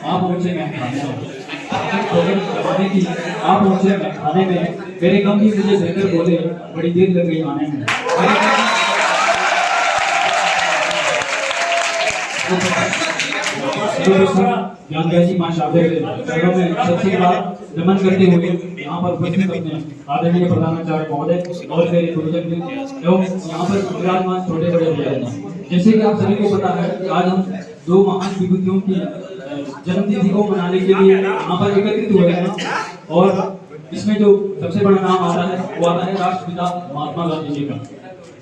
आप मुझसे मैं खाने की आप मुझसे मैं खाने में मेरे गम भी मुझे बेहतर बोले, बड़ी देर लग गई आने में। ज्ञानव्यासी मां शारदे के चरणों में सबसे बड़ा नमन करते हुए यहाँ पर उपस्थित अपने आदरणीय प्रधानाचार्य महोदय और मेरे गुरुजन एवं यहाँ पर विराजमान छोटे बड़े बुजुर्ग, जैसे कि आप सभी को पता है कि आज हम दो महान विभूतियों की जन्मतिथि को मनाने के लिए यहाँ पर एकत्रित हुए हैं। और इसमें जो सबसे बड़ा नाम आता है वो आता है राष्ट्रपिता महात्मा गांधी जी का।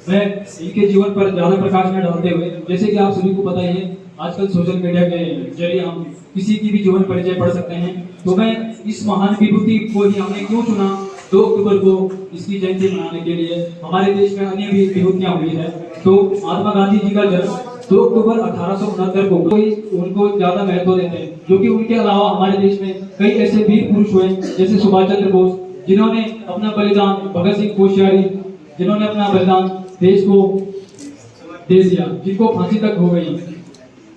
मैं इनके जीवन पर ज्यादा प्रकाश में डालते हुए, जैसे कि आप सभी को पता ही है आजकल सोशल मीडिया के जरिए हम किसी की भी जीवन परिचय पढ़ सकते हैं, तो मैं इस महान विभूति को ही हमने क्यों चुना 2 अक्टूबर को इसकी जयंती मनाने के लिए। हमारे देश में अन्य भी विभूतियां हुई है, तो महात्मा गांधी जी का जन्म 2 अक्टूबर 1869 को कोई उनको ज्यादा महत्व देते हैं, क्योंकि उनके अलावा हमारे देश में कई ऐसे वीर पुरुष हुए जैसे सुभाष चंद्र बोस, जिन्होंने अपना बलिदान, भगत सिंह कोश्यारी जिन्होंने अपना बलिदान देश को दे दिया, जिनको फांसी तक हो गई।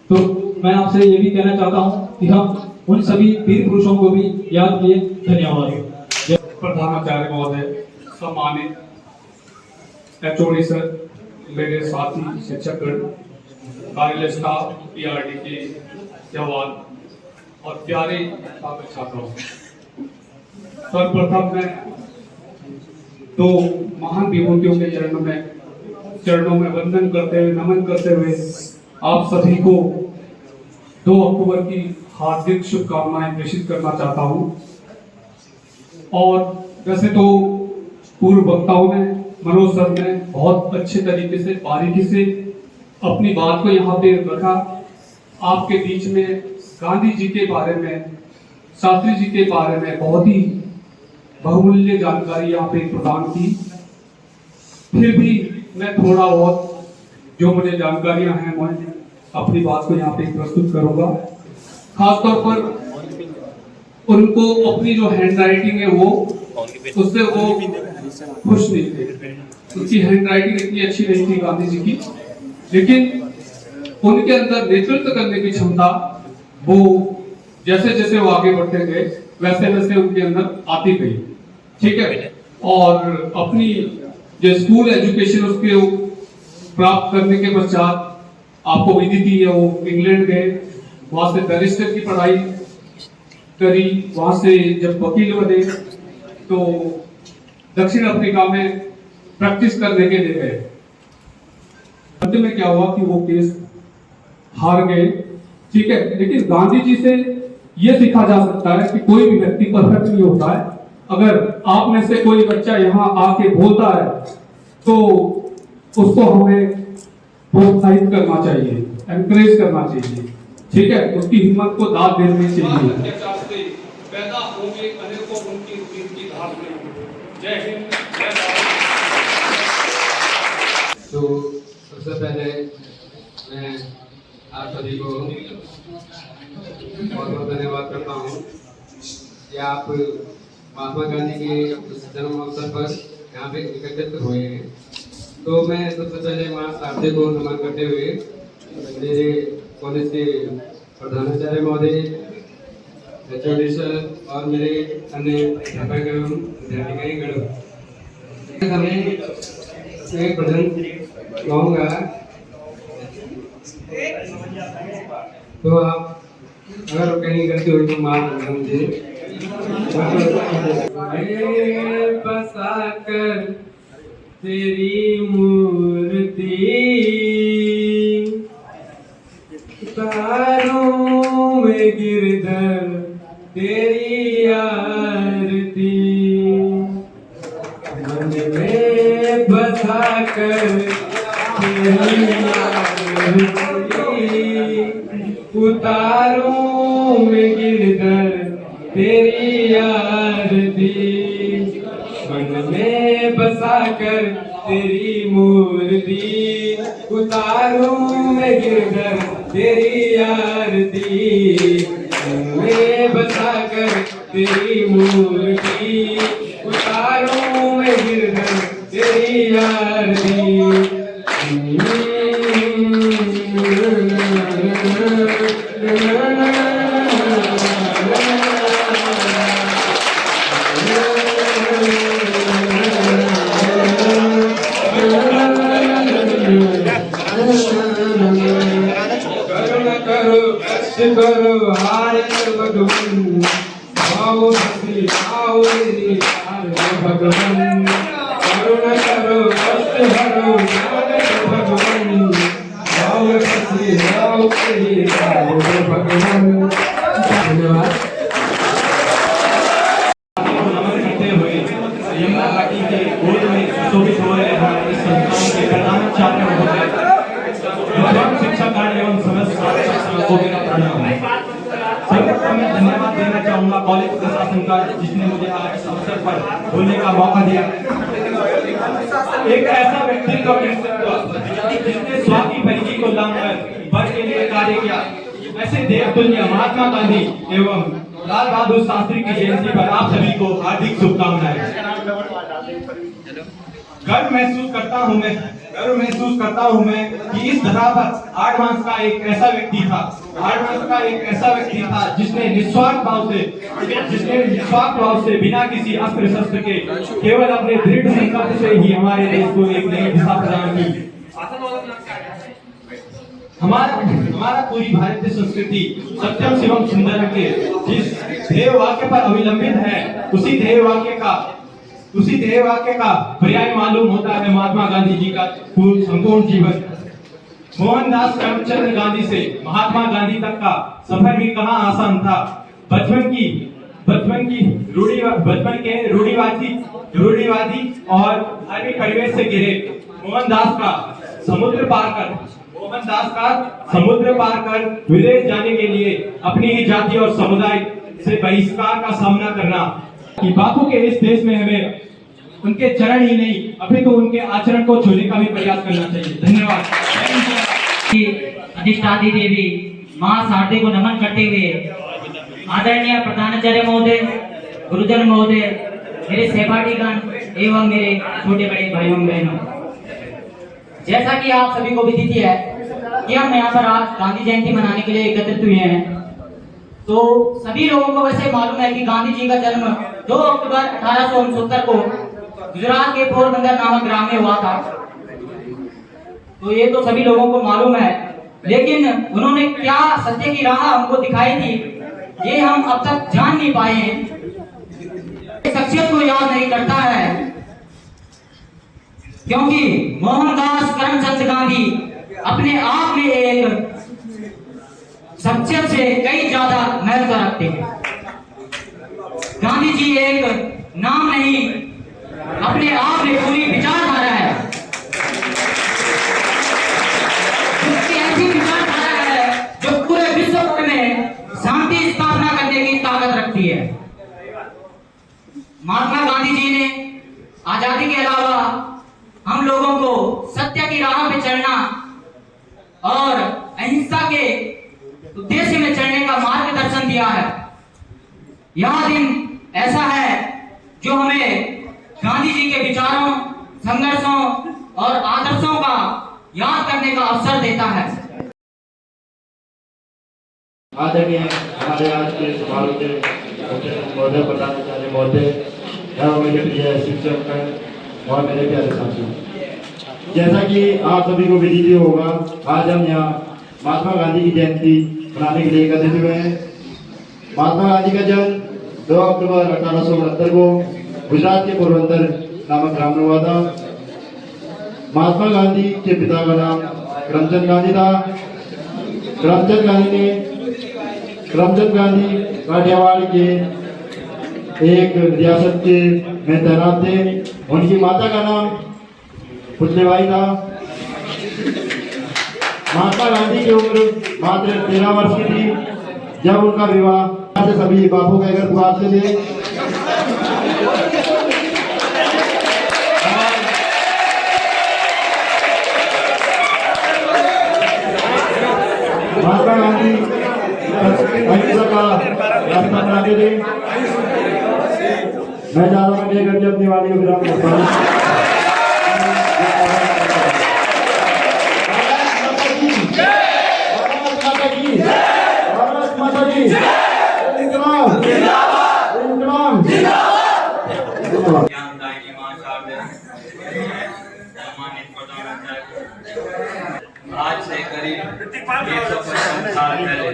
तो मैं आपसे ये भी कहना चाहता हूँ कि हम उन सभी वीर पुरुषों को भी याद किए। धन्यवाद। प्रधानाचार्य महोदय, सम्मानित एचओडी सर, मेरे साथी शिक्षकगण, कार्यालय स्टाफ, पीआरडी के जवान और प्यारे छात्र छात्राओं, सर्वप्रथम मैं 2 महान विभूतियों के चरणों में वंदन करते हुए, नमन करते हुए आप सभी को 2 अक्टूबर की हार्दिक शुभकामनाएं प्रेषित करना चाहता हूं। और वैसे तो पूर्व वक्ताओं ने, मनोज सर ने बहुत अच्छे तरीके से, बारीकी से अपनी बात को यहाँ पे रखा। आपके बीच में गांधी जी के बारे में, शास्त्री जी के बारे में बहुत ही बहुमूल्य जानकारी यहाँ पे प्रदान की। फिर भी मैं थोड़ा बहुत जो मुझे जानकारियां हैं मैं अपनी बात को यहाँ पे प्रस्तुत करूंगा। खासतौर पर उनको अपनी जो हैंड राइटिंग है वो उससे वो खुश नहीं थे, उनकी हैंड राइटिंग इतनी अच्छी नहीं थी गांधी जी की, लेकिन उनके अंदर नेतृत्व करने की क्षमता वो जैसे जैसे वो आगे बढ़ते गए वैसे वैसे उनके अंदर आती गई। ठीक है। और अपनी जो स्कूल एजुकेशन उसके प्राप्त करने के पश्चात आपको विदित है वो इंग्लैंड गए, वहां से बैरिस्टर की पढ़ाई करी, वहां से जब वकील बने तो दक्षिण अफ्रीका में प्रैक्टिस करने के लिए गए। अंत में क्या हुआ कि वो केस हार गए। ठीक है। लेकिन गांधी जी से यह सीखा जा सकता है कि कोई भी व्यक्ति परफेक्ट नहीं होता है। अगर आप में से कोई बच्चा यहाँ आके बोलता है तो उसको हमें प्रोत्साहित करना चाहिए, एनकरेज करना चाहिए। ठीक है। उसकी हिम्मत को दाद देनी चाहिए। पैदा होंगे अनेकों उनकी धार में। जय हिंद, जय भारत। तो सबसे पहले मैं आप सभी को बहुत बहुत धन्यवाद करता हूँ कि आप महात्मा गांधी के जन्म अवसर पर यहाँ पे एकत्रित हुए हैं। तो मैं सबसे पहले मां शारदे को नमन करते हुए मेरे कॉलेज के प्रधानाचार्य महोदय, एचओडी सर और मेरे अन्य अध्यापकगण, अध्यापिकाएं हमें एक भजन गाऊंगा, तो आप अगर कहीं गलती हुई तो माफ करना मुझे। बसा कर तेरी मूर्ति तारों में गिरधर तेरी आरती, मन में बसा कर तेरी आरती, उतारों में गिरधर तेरी आरती, मन में बसा कर तेरी मूर्ति, उतारूं मैं गिरधर तेरी आरती, मन में बसा कर तेरी मूर्ति, उतारूं मैं गिरधर तेरी आरती। करुणा करो कष्ट करो हारे भगवान, आओ हंसी आओ मेरी हारे भगवान, करुणा करो कष्ट करो हारे भगवान, आओ हंसी आओ मेरी हारे भगवान। धन्यवाद। नमन करते हुए यमुना घाटी के गोद में सुशोभित हो रहे हमारे इस संस्थान के प्रधानाचार्य महोदय, शिक्षा कार्य एवं समस्त को मेरा प्रणाम है। सर्वप्रथम मैं धन्यवाद देना चाहूंगा कॉलेज प्रशासन का, जिसने मुझे आज इस अवसर पर बोलने का मौका दिया। एक ऐसा व्यक्तित्व जिसने स्वार्थी परिधि को लाकर वर्ग के लिए कार्य किया, ऐसे देवतुल्य महात्मा गांधी एवं लाल बहादुर शास्त्री की जयंती पर आप सभी को हार्दिक शुभकामनाएं। गर्व महसूस करता हूं मैं कि इस धरा पर आडवांस का एक ऐसा व्यक्ति था जिसने निस्वार्थ भाव से बिना किसी अस्त्र शस्त्र के केवल अपने दृढ़ संकल्प से ही हमारे देश को एक नई दिशा प्रदान की। हमारा पूरी भारतीय संस्कृति सत्यम शिवम सुंदरम के जिस ध्येय वाक्य पर अवलंबित है, उसी ध्येय वाक्य का पर्याय मालूम होता है महात्मा गांधी जी का संपूर्ण जीवन। मोहनदास करमचंद गांधी से महात्मा गांधी तक का सफर भी कहाँ आसान था। बचपन के रूढ़िवादी और धार्मिक परिवेश से घिरे मोहनदास का समुद्र पार कर विदेश जाने के लिए अपनी ही जाति और समुदाय से बहिष्कार का सामना करना कि बापू के इस देश में हमें उनके चरण ही नहीं अपितु उनके आचरण को छूने का भी प्रयास करना चाहिए। धन्यवाद। अधिष्ठात्री देवी मां शारदे को नमन करते हुए आदरणीय प्रधानाचार्य महोदय, गुरुजन महोदय, मेरे सहपाठीगण एवं मेरे छोटे बड़े भाइयों बहनों, जैसा कि आप सभी को विदित है कि हम यहाँ पर आज गांधी जयंती मनाने के लिए एकत्रित हुए हैं, तो सभी लोगों को वैसे मालूम है कि गांधी जी का जन्म 2 अक्टूबर 1869 को गुजरात के पोरबंदर नामक ग्राम में हुआ था। तो ये तो सभी लोगों को मालूम है, लेकिन उन्होंने क्या सत्य की राह हमको दिखाई थी ये हम अब तक जान नहीं पाए हैं। शख्सियत को याद नहीं करता है, क्योंकि मोहनदास करमचंद गांधी अपने आप में एक शख्सियत से कई ज्यादा महत्व रखते हैं। गांधी जी एक नाम नहीं, अपने आप में पूरी विचारधारा है। उसकी ऐसी विचारधारा है जो पूरे विश्व भर में शांति स्थापना करने की ताकत रखती है। महात्मा गांधी जी ने आजादी के अलावा हम लोगों को सत्य की राह पे चलना और अहिंसा के उद्देश्य में चलने का मार्गदर्शन दिया है। यह दिन ऐसा है जो हमें गांधी जी के विचारों, संघर्षों और आदर्शों का याद करने का अवसर देता है। आदरणीय हमारे आज के समारोह के महोदय, प्रधानाचार्य महोदय एवं मेरे प्रिय शिक्षक और मेरे प्यारे साथियों, जैसा कि आप सभी को विदित होगा, आज हम यहाँ महात्मा गांधी की जयंती मनाने के लिए एकत्रित हुए हैं। महात्मा गांधी का जन्म 2 अक्टूबर 1869 को गुजरात के पोरबंदर नामक ग्राम में हुआ था। महात्मा गांधी के पिता का नाम करमचंद गांधी था। करमचंद गांधी काठियावाड़ के एक रियासत के में तैनात थे। उनकी माता का नाम पुतलेबाई था। महात्मा गांधी की उम्र मात्र 13 वर्ष की थी जब उनका विवाह से सभी बापू कहकर पुकारते थे। महात्मा गांधी अहिंसा का रास्ता बनाते थे। मैं ज्यादा नहीं करके अपनी वाणी को विराम करता हूँ। भारत माता की इंकलाब इंकलाब। ज्ञानदायिनी मां शारदे, सम्मानित प्रधानाचार्य, आज से करीब 155 साल पहले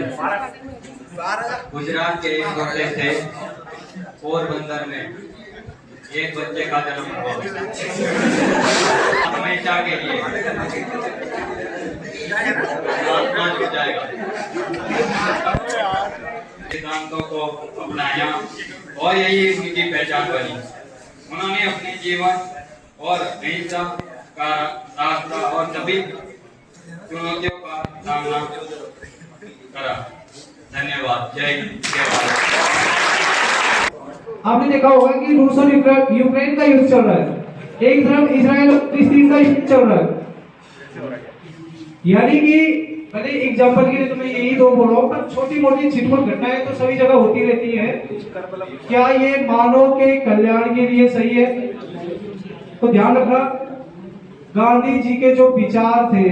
गुजरात के एक बच्चे से पोरबंदर में एक बच्चे का जन्म हुआ। हमेशा के लिए आत्मा जुड़ जाएगा। सिद्धांतों को अपनाया और यही उनकी पहचान बनी। उन्होंने अपने जीवन और अहिंसा का रास्ता और सभी चुनौतियों का सामना करा। धन्यवाद। जय हिंद, जय भारत। आपने देखा होगा कि रूस और यूक्रेन का युद्ध चल रहा है, एक तरफ इजराइल और फिलिस्तीन का युद्ध चल रहा है। यानी कि पहले एग्जांपल के लिए तो मैं यही दो बोल रहा हूँ, पर छोटी मोटी छिटपुट घटनाएं तो सभी जगह होती रहती है। क्या ये मानव के कल्याण के लिए सही है? तो ध्यान रखना, गांधी जी के जो विचार थे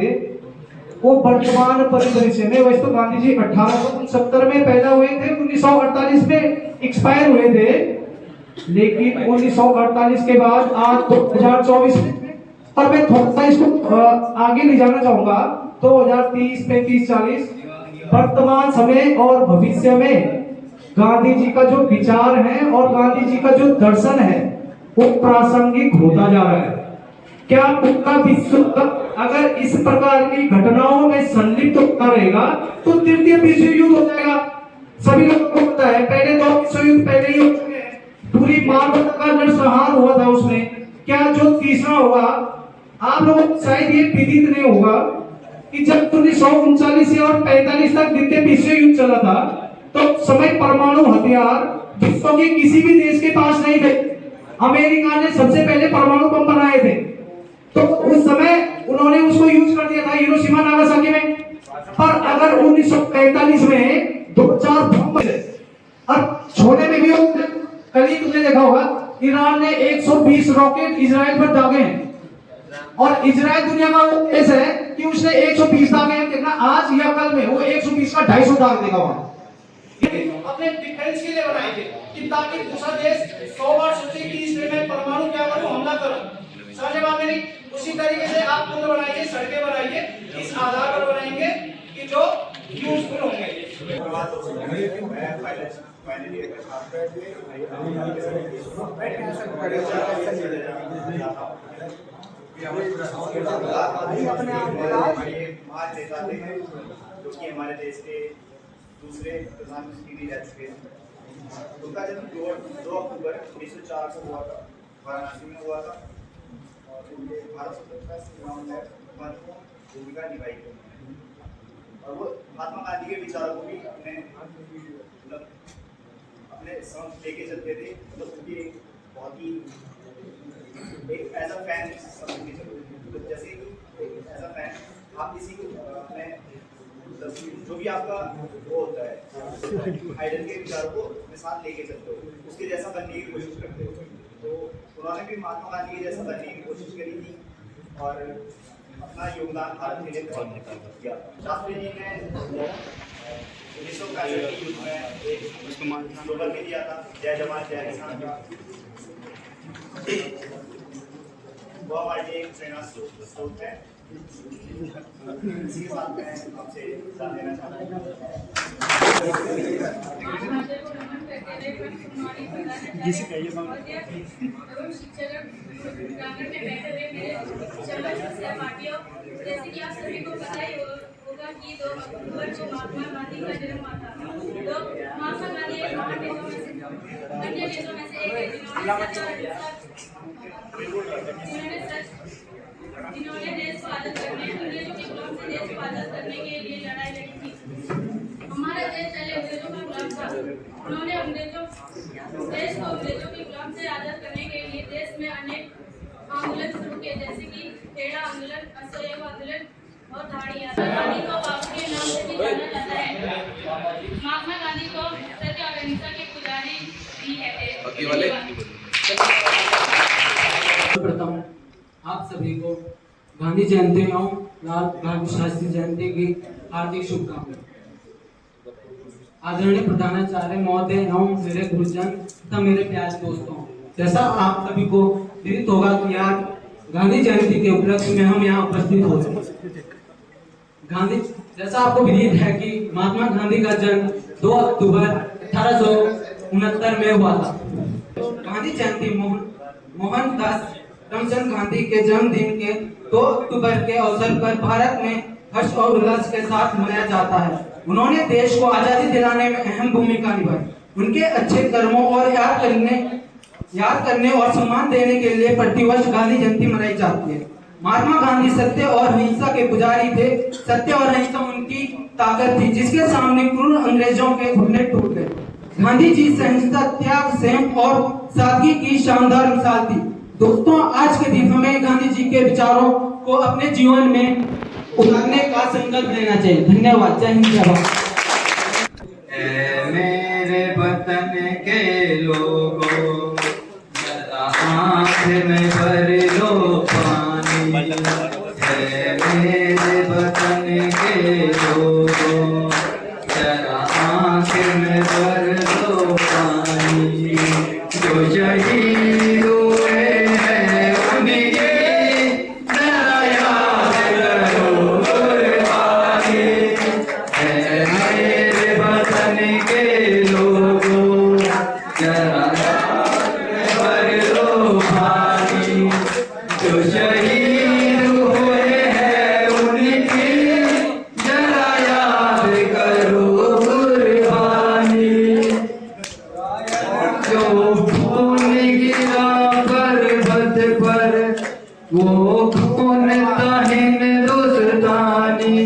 वो वर्तमान परिदृश्य में, वैसे तो गांधी जी 1869 में पैदा हुए थे, 1948 में एक्सपायर हुए थे, लेकिन 1948 के बाद आज 2024 में, और मैं थोड़ा सा इसको आगे ले जाना चाहूंगा 2030, 35, 40 वर्तमान समय और भविष्य में गांधी जी का जो विचार है और गांधी जी का जो दर्शन है वो प्रासंगिक होता जा रहा है। क्या पूरा विश्व अगर इस प्रकार की घटनाओं में संलिप्त होता रहेगा तो तृतीय विश्व युद्ध हो जाएगा। सभी लोगों को पता है, पहले दो विश्व युद्ध पहले ही हो चुके हैं, पूरी मानवता का नरसंहार हुआ था उसमें। क्या जो तीसरा होगा, आप लोगों को शायद ये विदित नहीं होगा कि जब 1939 और 45 तक द्वितीय विश्व युद्ध चला था तो समय परमाणु हथियार विश्व के किसी भी देश के पास नहीं थे। अमेरिका ने सबसे पहले परमाणु बम बनाए थे, तो उस समय उन्होंने उसको यूज कर दिया था हिरोशिमा नागासाकी में। पर अगर 1945 में 2-4 बम और छोड़ने में भी, कल ही तुमने देखा होगा ईरान ने 120 रॉकेट इजराइल पर दागे हैं, और इजराइल दुनिया का वो देश है कि उसने 120 दागे हैं। देखना आज या कल में वो 120 का 250 दाग देगा वहां। अपने डिफेंस के लिए बनाए थे कि ताकि दूसरा देश 100 बार सोचे कि इस पे मैं परमाणु क्या करूं, हमला करूं। समझे बात मेरी? उसी तरीके से आप पुल बनाइए, सड़कें बनाइए, इस आधार पर बनाएंगे कि जो यूजफुल होंगे। जो कि हमारे देश के दूसरे प्रधानमंत्री भी रह चुके हैं। उनका जन्म 2 अक्टूबर 1904 को हुआ था, वाराणसी में हुआ था, और उनके भारत स्वतंत्रता संग्राम में महत्वपूर्ण भूमिका निभाई थी। और वो महात्मा गांधी के विचारों को भी अपने समझ लेके चलते थे। मतलब उनकी एक बहुत ही एक एज अ फैन समझ के चलते थे। जैसे कि एज अ फैन आप किसी को अपने जो भी आपका वो होता है आइडल के विचारों को अपने साथ लेके चलते हो, उसके जैसा बनने की कोशिश करते हो। तो उन्होंने भी महात्मा गांधी के जैसा बनने की कोशिश करी थी और अपना योगदान भारत के लिए बहुत किया। शास्त्री जी ने 1965 के युद्ध में एक स्लोगन भी दिया था, जय जवान जय किसान का। वो हमारे लिए एक प्रेरणा स्रोत है। इसी के साथ मैं आपसे साथ देना चाहता हूँ। जैसे कि आप सभी को पता ही होगा कि 2 अक्टूबर को महात्मा गांधी का जन्म हुआ था। तो महात्मा गांधी एक महान नेताओं में से, अन्य नेताओं में से एक है जिन्होंने देश को आजाद करने, अंग्रेजों के गुलाम से देश को आजाद करने के लिए लड़ाई लड़ी थी। हमारा देश पहले अंग्रेजों का गुलाम था। उन्होंने अंग्रेजों देश को अंग्रेजों की गुलाम से आजाद करने के लिए देश में अनेक आंदोलन शुरू किए, जैसे कि खेड़ा आंदोलन, असहयोग आंदोलन और धाड़ी आंदोलन। गांधी को बापू के नाम से भी जाना जाता है। महात्मा गांधी को सत्य और अहिंसा के पुजारी भी कहते हैं। प्रथम आप सभी को गांधी जयंती एवं लाल बहादुर शास्त्री जयंती की हार्दिक शुभकामनाएं। आदरणीय प्रधानाचार्य महोदय एवं मेरे गुरुजन तथा मेरे प्यारे दोस्तों, जैसा आप सभी को विदित होगा कि आज गांधी जयंती के उपलक्ष्य में हम यहाँ उपस्थित हो रहे गांधी जैसा आपको विदित है कि महात्मा गांधी का जन्म 2 अक्टूबर 1869 में हुआ था। गांधी जयंती मोहनदास करमचंद गांधी के जन्मदिन के 2 अक्टूबर के अवसर पर भारत में हर्ष और उल्लास के साथ मनाया जाता है। उन्होंने देश को आजादी दिलाने में अहम भूमिका निभाई। उनके अच्छे कर्मों और याद करने और सम्मान देने के लिए प्रतिवर्ष गांधी जयंती मनाई जाती है। महात्मा गांधी सत्य और अहिंसा के पुजारी थे। सत्य और अहिंसा उनकी ताकत थी, जिसके सामने क्रूर अंग्रेजों के घुटने टूट गए। गांधी जी सहिष्णुता, त्याग, संयम और सादगी की शानदार मिसाल थी। दोस्तों, आज के दिन हमें गांधी जी के विचारों को अपने जीवन में उतारने का संकल्प लेना चाहिए। धन्यवाद। जय हिंद, जय भारत। मेरे वतन के लोगों, जरा आँख में भर लो पानी। मेरे वतन के लोगों, जरा आँख में भर लो पानी। जो शहीद हुए हैं उन्हीं जरा याद करो कुर्बानी। मेरे वतन के लोगों, जरा भर लो पानी। जो शहीद हुए हैं उनकी जरा याद करो कुर्बानी। जो खून गिरा पर्वत पर, वो खून था हिंदुस्तानी।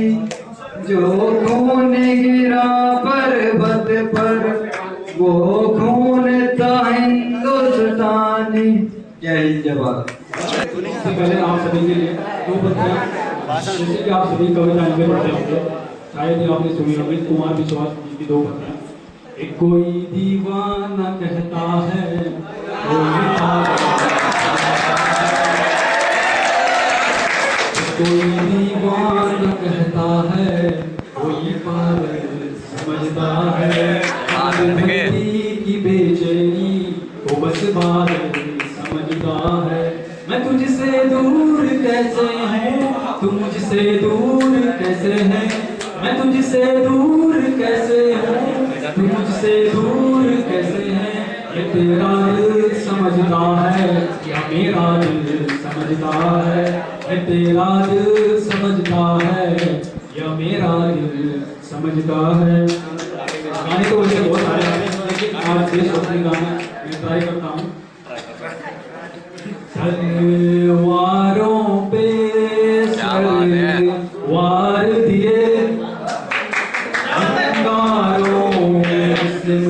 जो खून गिरा पर्वत पर, वो खून था हिंदुस्तानी। जय हिंद, जय भारत। सबसे पहले आप सभी के लिए 2 पंक्तियां, जैसे कि आप सभी कविताएं में पढ़ते होंगे, शायद ही आपने सुनी होगी, कुमार विश्वास जी की 2 पंक्तियां। एक कोई दीवाना कहता है, कोई दीवाना कहता है, कोई पागल समझता है। आदमी की बेचैनी को बस बादल समझता है। मैं तुझसे दूर कैसे हूँ, तू मुझसे दूर कैसे है। मैं तुझसे दूर कैसे हूँ, तू मुझसे दूर कैसे है। ये तेरा दिल समझता है या मेरा दिल समझता है। ये तेरा दिल समझता है या मेरा दिल समझता है। गाने तो वैसे बहुत सारे हैं, लेकिन आज देशभक्ति गाना मैं ट्राई करता हूँ। तलवारों पे वार दिए, अंगारों में सिर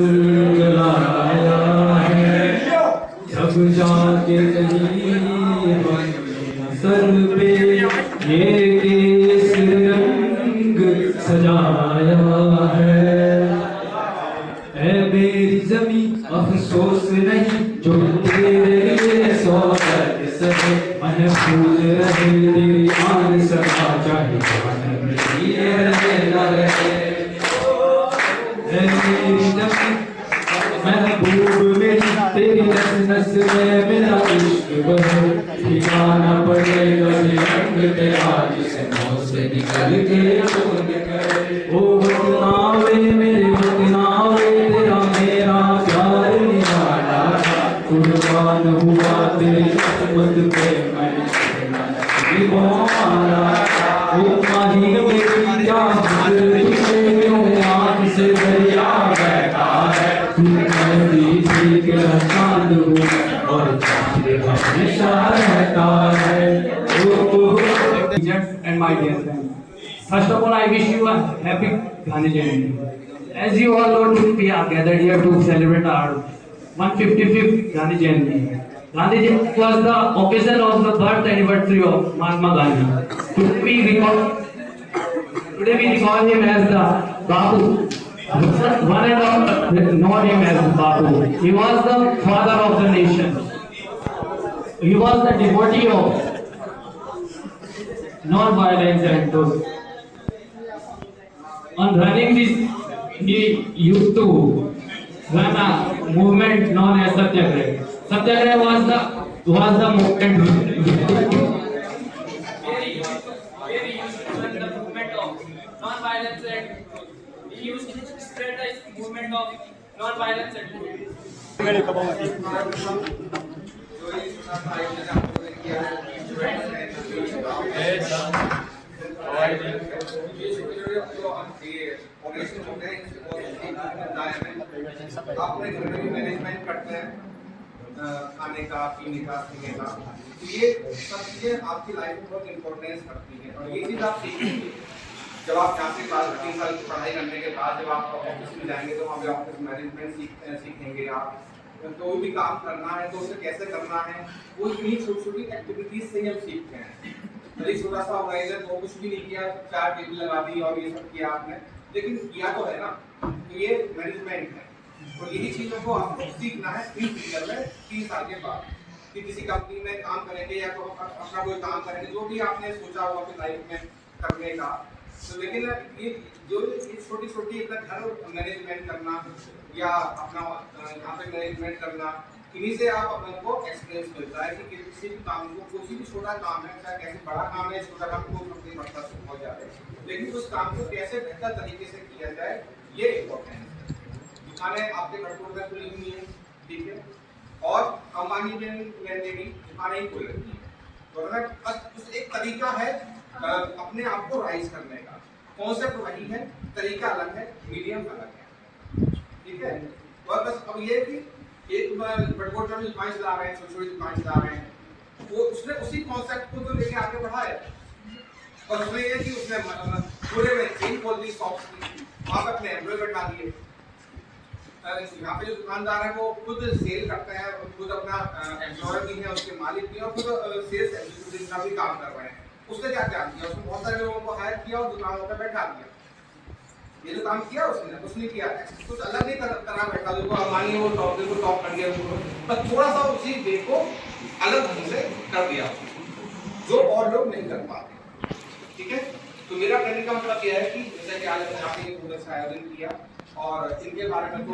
लगाया है। जब जाके कहीं सर पे ये केस रंग सजाया है। ऐ मेरी जमी अफसोस नहीं, जो तेरे लिए सौ दर्द सहे। महफूज रहे तेरी आन सदा, चाहे जान मेरी रहे न रहे। ऐ मेरी जमी महबूब मेरी, तेरी नस नस में मेरा इश्क बहे। ठिकाना पड़ेगा ये रंग तेरा, जिस्मों से निकल के खून करे। ओ वतनावे मेरे वतनावे, तेरा मेरा प्यार निराला था। कुर्बान हुआ तेरी किस्मत पे मैं दीवाना। ओ माही मेरी क्या तुझे आँख से दरिया बहता है। तू नदी थी के चांद हूँ और चांद हमेशा रहता है। And my dear friends, first of all, I wish you a happy Gandhi Jayanti. As you all know, we are gathered here to celebrate our 155th Gandhi Jayanti. Gandhi Jayanti was the occasion of the birth anniversary of Mahatma Gandhi. Today we recall him as the Babu. One and all know him as Babu. He was the father of the nation. He was the devotee of non-violence and those. On running this, he used to run a movement known as Satyagraha. Satyagraha was the movement where he used to run the movement of non-violence, and he used to spread the movement of non-violence and अपने घर में भी management करते हैं खाने का, पीने का, पीने का, तो ये सब चीजें आपकी लाइफ में बहुत इंपॉर्टेंस रखती हैं और ये चीज आप सीखेंगे जब आप यहाँ से 3 साल की पढ़ाई करने के बाद जब आप ऑफिस में जाएंगे तो वहाँ पे ऑफिस मैनेजमेंट सीखेंगे आप कोई भी काम करना है तो उसे कैसे करना है, वो इतनी छोटी छोटी एक्टिविटीज से ही हम सीखते हैं। यदि छोटा सा ऑर्गेनाइजर तो कुछ भी नहीं किया, 4 टेबल लगा दी और ये सब किया आपने, लेकिन किया तो है ना, तो ये मैनेजमेंट है और यही चीजों को आपको सीखना है 3 साल के बाद कि किसी कंपनी में काम करेंगे या तो अपना कोई काम करेंगे जो भी आपने सोचा हुआ अपनी लाइफ में करने का। तो लेकिन ये जो छोटी छोटी अपना घर मैनेजमेंट करना या अपना यहाँ पे मैनेजमेंट करना, इन्हीं से आप अपने को एक्सपीरियंस मिलता है कि किसी भी काम को, कोई भी छोटा काम है, चाहे कैसे बड़ा काम है, छोटा काम को अपनी बढ़ता हो जाए, लेकिन उस काम को कैसे बेहतर तरीके से किया जाए ये इम्पोर्टेंट है। दुकानें आपके कंट्रोल में खुली हुई है, ठीक है, और अंबानी ने भी दुकानें ही खोल रखी है, तो बस एक तरीका है अपने आप को राइज करने का। कॉन्सेप्ट वही है, तरीका अलग है, मीडियम अलग है, ठीक है। और बस अब ये कि एक बड़कोट में दुकान चला रहे हैं, छोटी छोटी दुकान चला रहे हैं, वो उसने उसी कॉन्सेप्ट को तो लेके आगे बढ़ा है और उसमें ये कि उसने पूरे में चेन खोल दी शॉप्स की, वहाँ पर अपने एम्प्लॉय बैठा दिए। यहाँ पे जो दुकानदार है वो खुद सेल करते हैं, खुद अपना एम्प्लॉयर भी है, उसके मालिक भी है और खुद सेल्स एग्जीक्यूटिव का भी काम कर रहे हैं। उसने क्या क्या किया, उसने बहुत सारे लोगों को हायर किया और दुकानों पर बैठा दिया। ये जो काम किया उसने किया, कुछ अलग नहीं करा बैठा, देखो अंबानी वो टॉप कर दिया, बस थोड़ा सा उसी डे को अलग ढंग से कर दिया जो और लोग नहीं कर पाते, ठीक है। तो मेरा कहने का मतलब यह है कि जैसे कि आज आपने पूरे से आयोजन किया और इनके बारे में तो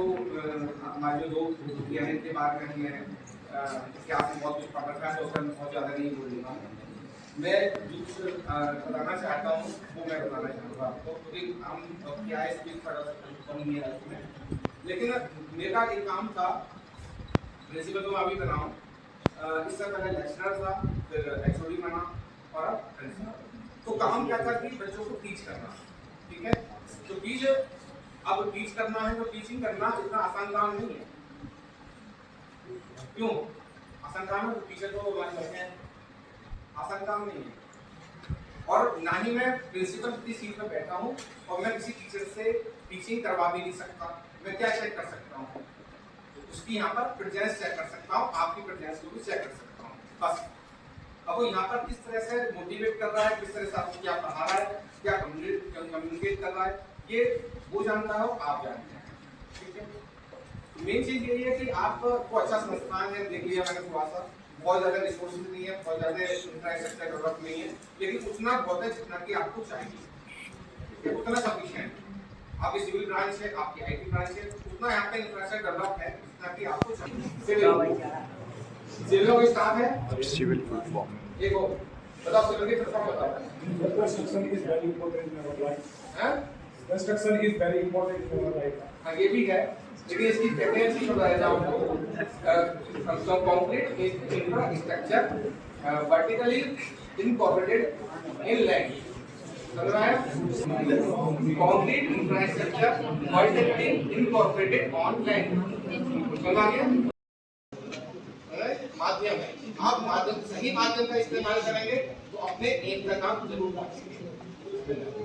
हमारे जो लोग हैं इनके बारे में हमने क्या बहुत कुछ पढ़ रखा है, तो उसमें बहुत ज़्यादा नहीं बोलूँगा। मैं जो कुछ बताना चाहता हूँ वो मैं बताना चाहूँगा आपको, क्योंकि हम क्या है स्पीच पढ़ नहीं है उसमें, लेकिन मेरा एक काम था प्रिंसिपल तो मैं अभी बना हूँ, इससे पहले लेक्चरर था, फिर एचओडी बना और अब प्रिंसिपल। तो काम क्या था कि बच्चों को टीच करना, ठीक है। तो अब टीच करना है तो टीचिंग करना इतना आसान काम नहीं है। क्यों आसान काम है? तो टीचर को बैठे हैं, आसान काम नहीं है। और ना ही मैं प्रिंसिपल की सीट पर बैठा हूँ और मैं किसी टीचर से टीचिंग करवा भी नहीं सकता। मैं क्या चेक कर सकता हूँ? उसकी यहाँ पर प्रेजेंस चेक कर सकता हूँ, आपकी प्रेजेंस को भी चेक कर सकता हूँ, बस। अब वो यहाँ पर किस तरह से मोटिवेट कर रहा है, किस तरह से आपको क्या पढ़ा रहा है, क्या कम्युनिकेट कर रहा है, ये वो जानता है, आप जानते हैं, ठीक है। मेन चीज यही है कि आपको अच्छा संस्थान है, देख लिया मैंने थोड़ा सा, बहुत ज्यादा रिसोर्सेज नहीं है, बहुत ज्यादा इंफ्रास्ट्रक्चर डेवलप नहीं है, लेकिन उतना बहुत है जितना कि आपको चाहिए, उतना सफिशिएंट। आपकी सिविल ब्रांच है, आपकी आईटी ब्रांच है, उतना यहाँ पे इंफ्रास्ट्रक्चर डेवलप है जितना कि आपको चाहिए। सिविल का स्टाफ है, सिविल फुल फॉर्म देखो, बताओ सिविल की फुल फॉर्म बताओ। Construction is very important in our life. हैं? Construction is very important in our life. हाँ ये भी है, लेकिन इसकी टेक्निकल बताया जाओ। Concrete infrastructure vertically incorporated in land, समझ रहा है? Concrete infrastructure vertically incorporated on land, समझ आ गया? माध्यम है, आप माध्यम सही माध्यम का इस्तेमाल करेंगे तो अपने एम का काम जरूर पाएंगे।